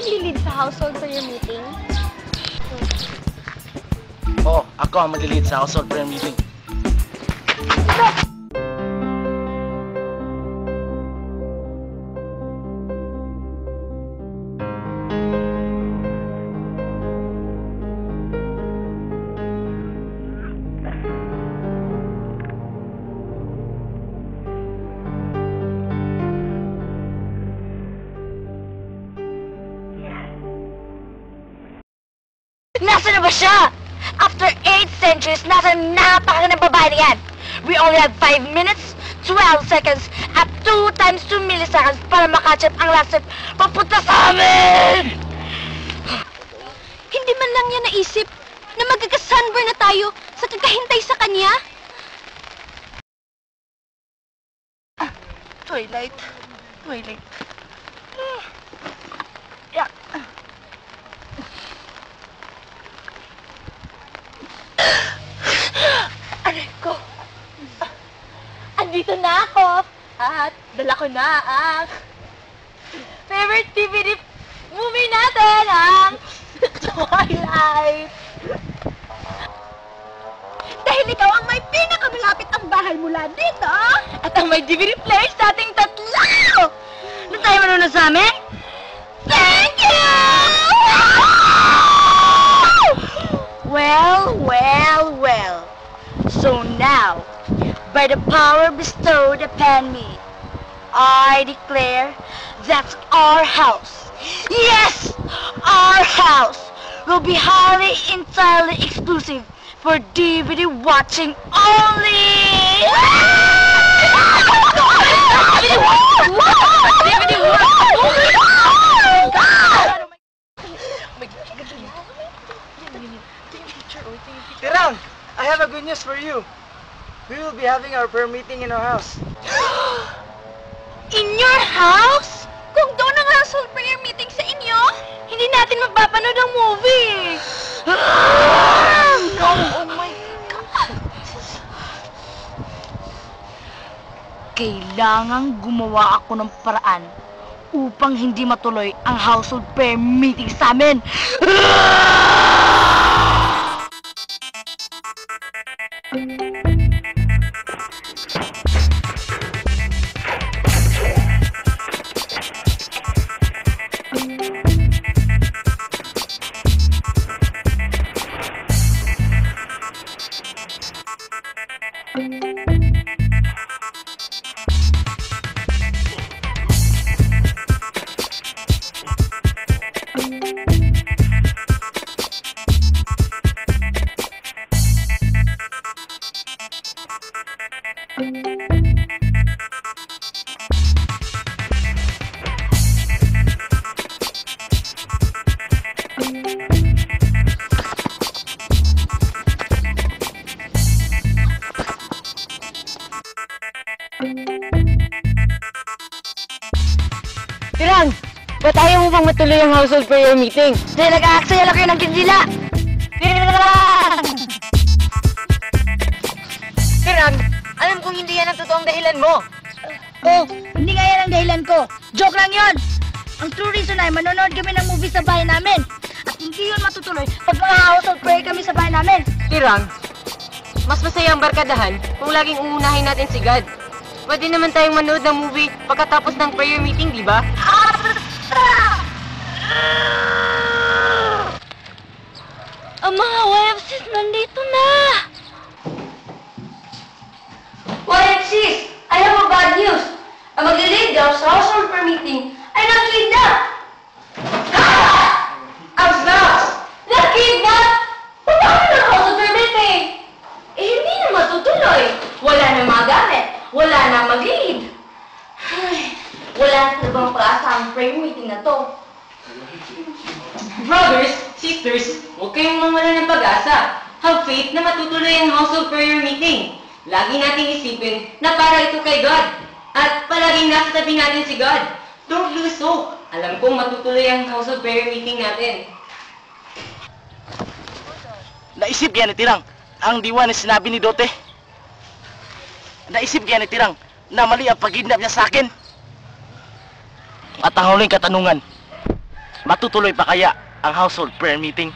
magli-lead sa household prayer meeting? Oo, ako ang mag-lead sa household prayer meeting. Nasaan na ba siya? After 8 centuries, nasa napakagandang babae na yan. We only have 5 minutes, 12 seconds, at 2 times 2 milliseconds para makachip ang last step papunta sa amin! Hindi man lang niya naisip na magkaka-sunburn na tayo sa kakahintay sa kanya? Twilight. Yeah. Aray ko. Andito na ako. At dala ko na ang favorite DVD movie natin, ang Twilight. Dahil ikaw ang may pinakamalapit ang bahay mula dito. At ang may DVD player sa ating tatlo. Na tayo manunod sa amin? Thank you! Well. So now, by the power bestowed upon me, I declare that our house, yes, our house, will be highly entirely exclusive for DVD watching only! DVD watching! Tirang, I have a good news for you. We will be having our prayer meeting in our house. In your house? Kung doon ang household prayer meeting sa inyo, hindi natin mapapanood ang movie. No, oh my God. Kailangang gumawa ako ng paraan upang hindi matuloy ang household prayer meeting sa amin. Tirang, ba't ayaw mo bang matuloy ang household prayer meeting? Dahil nag-aaksaya lang kayo ng kandila. Tirang, alam kong hindi yan ang totoong dahilan mo. Oh, hindi nga yan ang dahilan ko. Joke lang yon. Ang true reason ay manonood kami ng movie sa bahay namin. At hindi yun matutuloy pag mga household prayer kami sa bahay namin. Tirang, mas masaya ang barkadahan kung laging uunahin natin si God. Pwede naman tayong manood ng movie pagkatapos ng prayer meeting, di ba? Ang mga YFCs nandito na! YFCs, I have a bad news. Ang mag-lead daw sa household prayer meeting ay nag-kidnap! Ang snaps! Nag-kidnap? Paano ng household prayer meeting? Eh, hindi na matutuloy. Wala na mga gamit. Wala na mag-lead. Ay, wala na talagang pag-asa ang prayer meeting na to. Brothers, sisters, huwag kayong mawala ng pag-asa. Have faith na matutuloy ang household prayer meeting. Lagi nating isipin na para ito kay God. At palaging nasa tabi natin si God. Don't lose hope. Alam kong matutuloy ang household prayer meeting natin. Naisip yan ni Tirang ang diwa na sinabi ni Dote. Naisip yan ni Tirang na mali ang pag-kidnap niya sa akin. At ang huling katanungan, Matutuloy pa kaya ang household prayer meeting?